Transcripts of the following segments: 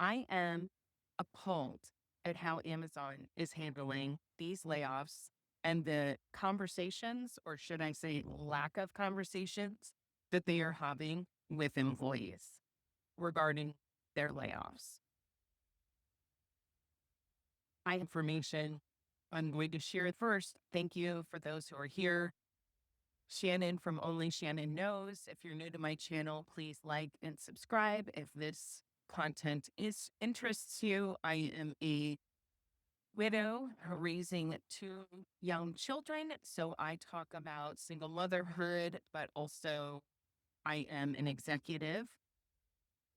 I am appalled at how Amazon is handling these layoffs and the conversations, or should I say, lack of conversations that they are having with employees regarding their layoffs. I have information. I'm going to share it first. Thank you for those who are here. Shannon from Only Shannon Knows. If you're new to my channel, please like and subscribe. If this content interests you, I am a widow raising two young children. So I talk about single motherhood, but also I am an executive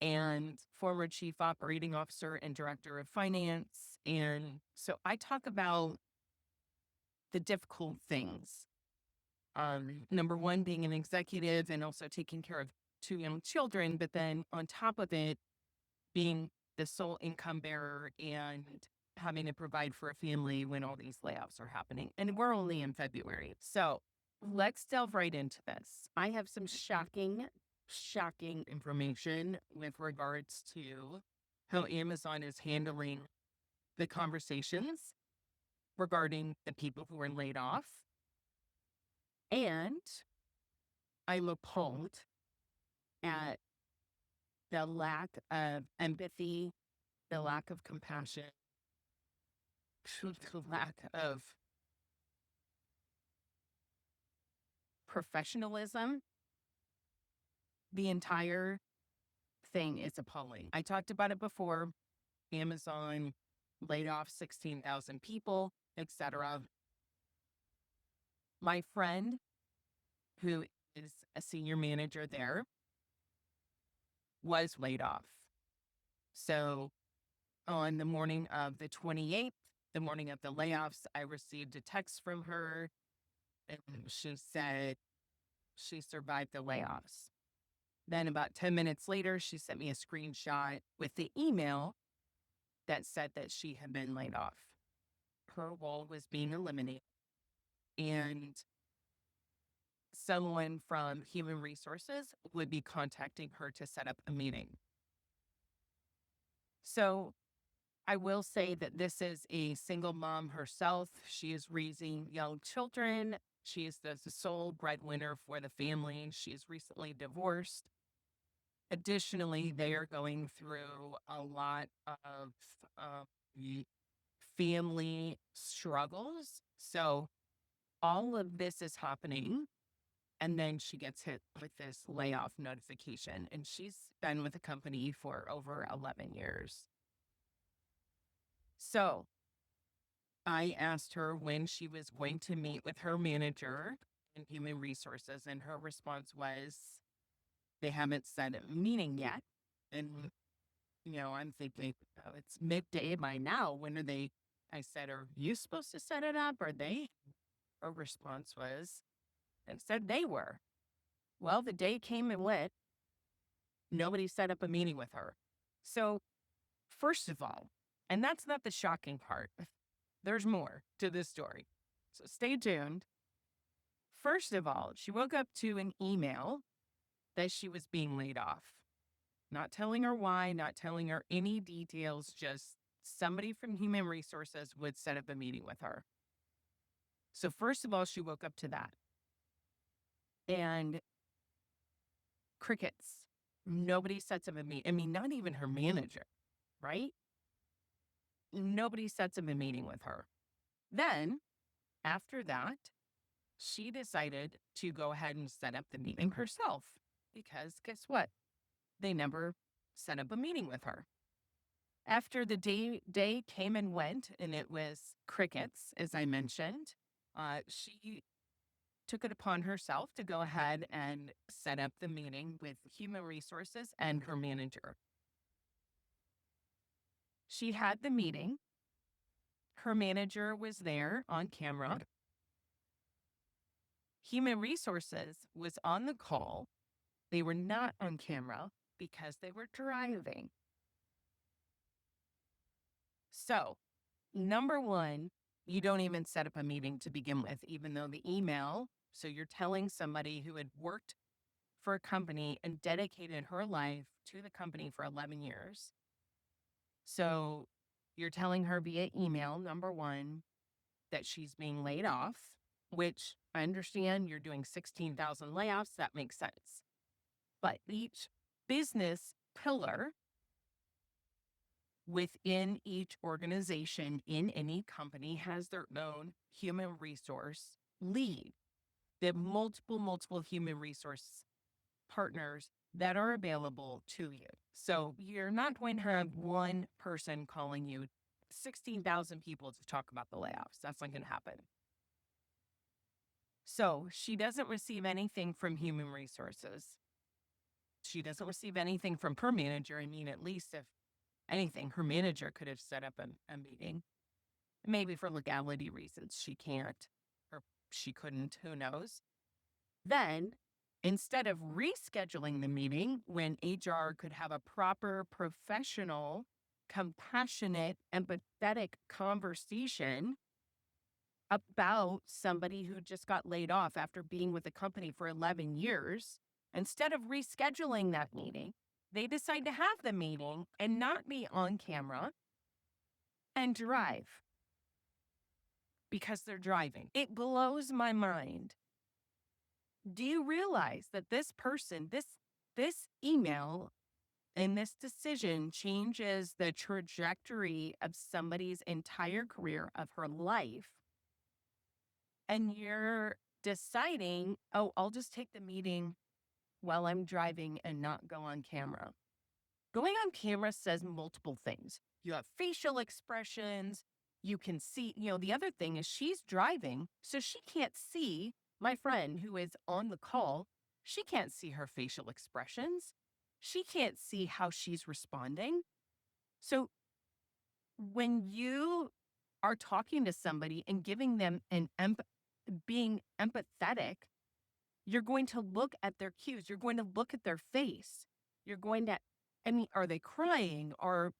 and former chief operating officer and director of finance. And so I talk about the difficult things. Number one, being an executive and also taking care of two young children, but then on top of it, being the sole income bearer and having to provide for a family when all these layoffs are happening. And we're only in February. So let's delve right into this. I have some shocking information with regards to how Amazon is handling the conversations regarding the people who are laid off. And I'm appalled at the lack of empathy, the lack of compassion, the lack of professionalism. The entire thing is appalling. I talked about it before. Amazon laid off 16,000 people, etc. My friend, who is a senior manager there, was laid off. So on the morning of the 28th, the morning of the layoffs, I received a text from her, and she said she survived the layoffs. Then about 10 minutes later, she sent me a screenshot with the email that said that she had been laid off. Her role was being eliminated, and someone from Human Resources would be contacting her to set up a meeting. So I will say that this is a single mom herself. She is raising young children. She is the sole breadwinner for the family. She is recently divorced. Additionally, they are going through a lot of family struggles. So all of this is happening. And then she gets hit with this layoff notification. And she's been with the company for over 11 years. So I asked her when she was going to meet with her manager in Human Resources. And her response was, they haven't set a meeting yet. And, I'm thinking, oh, it's midday by now. When are they? I said, are you supposed to set it up? Are they? Her response was, and said they were. Well, the day came and went. Nobody set up a meeting with her. So, first of all, and that's not the shocking part. There's more to this story. So stay tuned. First of all, she woke up to an email that she was being laid off. Not telling her why, not telling her any details, just somebody from Human Resources would set up a meeting with her. So first of all, she woke up to that. And crickets. Nobody sets up a meeting. I mean, not even her manager, right? Nobody sets up a meeting with her. Then, after that, she decided to go ahead and set up the meeting herself. Because guess what? They never set up a meeting with her. After the day came and went, and it was crickets, as I mentioned, she took it upon herself to go ahead and set up the meeting with Human Resources and her manager. She had the meeting. Her manager was there on camera. Human Resources was on the call. They were not on camera because they were driving. So, number one, you don't even set up a meeting to begin with, even though the email, so you're telling somebody who had worked for a company and dedicated her life to the company for 11 years, So you're telling her via email, number one, that she's being laid off, which I understand you're doing 16,000 layoffs. That makes sense. But each business pillar within each organization in any company has their own human resource lead. They have multiple human resource partners that are available to you. So you're not going to have one person calling you 16,000 people to talk about the layoffs. That's not going to happen. So she doesn't receive anything from human resources. She doesn't receive anything from her manager. I mean, at least if anything, her manager could have set up a meeting. Maybe for legality reasons, she can't or she couldn't. Who knows? Then, instead of rescheduling the meeting when HR could have a proper, professional, compassionate, empathetic conversation about somebody who just got laid off after being with the company for 11 years, instead of rescheduling that meeting, they decide to have the meeting and not be on camera and drive because they're driving. It blows my mind. Do you realize that this person, this email and this decision changes the trajectory of somebody's entire career, of her life? And you're deciding, oh, I'll just take the meeting while I'm driving and not go on camera. Going on camera says multiple things. You have facial expressions. You can see, the other thing is she's driving, so she can't see my friend who is on the call. She can't see her facial expressions. She can't see how she's responding. So when you are talking to somebody and giving them being empathetic, you're going to look at their cues. You're going to look at their face. You're going to, are they crying? Or,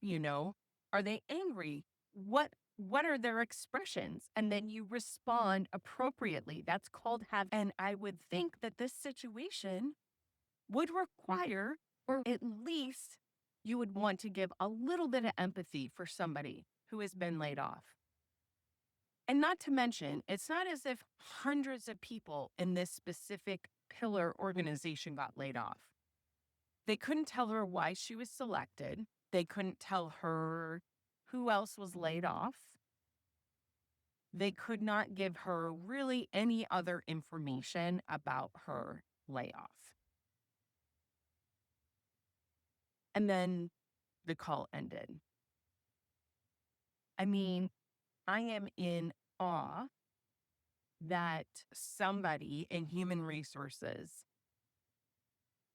are they angry? What are their expressions? And then you respond appropriately. That's called and I would think that this situation would require, or at least you would want to give a little bit of empathy for somebody who has been laid off. And not to mention, it's not as if hundreds of people in this specific pillar organization got laid off. They couldn't tell her why she was selected. They couldn't tell her who else was laid off. They could not give her really any other information about her layoff. And then the call ended. I mean, I am in awe that somebody in human resources,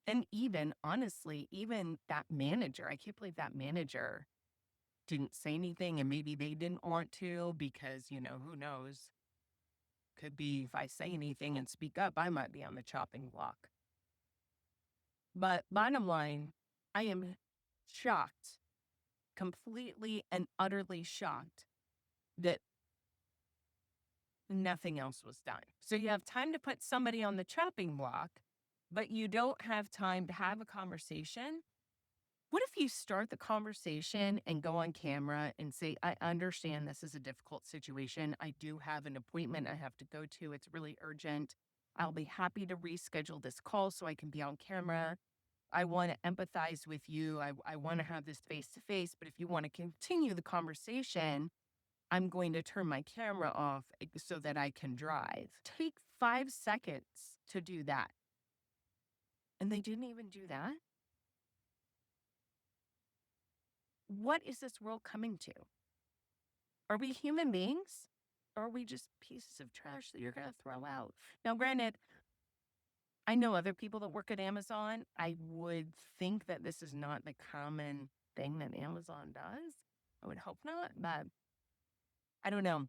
and even honestly, even that manager, I can't believe that manager didn't say anything, and maybe they didn't want to because, who knows? Could be if I say anything and speak up, I might be on the chopping block. But bottom line, I am shocked, completely and utterly shocked that nothing else was done. So you have time to put somebody on the chopping block, but you don't have time to have a conversation. What if you start the conversation and go on camera and say, I understand this is a difficult situation. I do have an appointment I have to go to. It's really urgent. I'll be happy to reschedule this call so I can be on camera. I want to empathize with you. I want to have this face to face, but if you want to continue the conversation, I'm going to turn my camera off so that I can drive. Take 5 seconds to do that. And they didn't even do that. What is this world coming to? Are we human beings? Or are we just pieces of trash that you're going to throw out? Now, granted, I know other people that work at Amazon. I would think that this is not the common thing that Amazon does. I would hope not, but I don't know.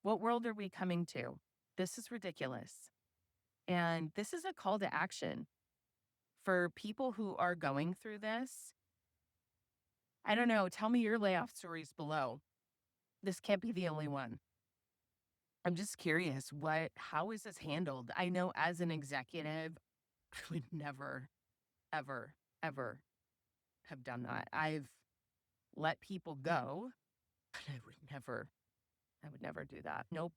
What world are we coming to? This is ridiculous. And this is a call to action for people who are going through this. I don't know. Tell me your layoff stories below. This can't be the only one. I'm just curious, how is this handled? I know as an executive, I would never, ever, ever have done that. I've let people go. I would never do that. Nope.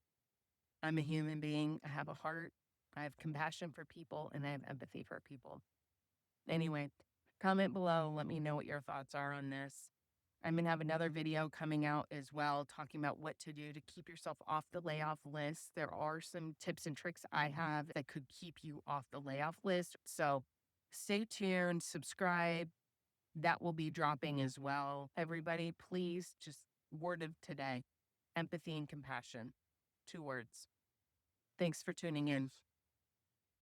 I'm a human being. I have a heart. I have compassion for people and I have empathy for people. Anyway, comment below. Let me know what your thoughts are on this. I'm going to have another video coming out as well, talking about what to do to keep yourself off the layoff list. There are some tips and tricks I have that could keep you off the layoff list. So stay tuned, subscribe. That will be dropping as well. Everybody, please just word of today, empathy and compassion. 2 words. Thanks for tuning in.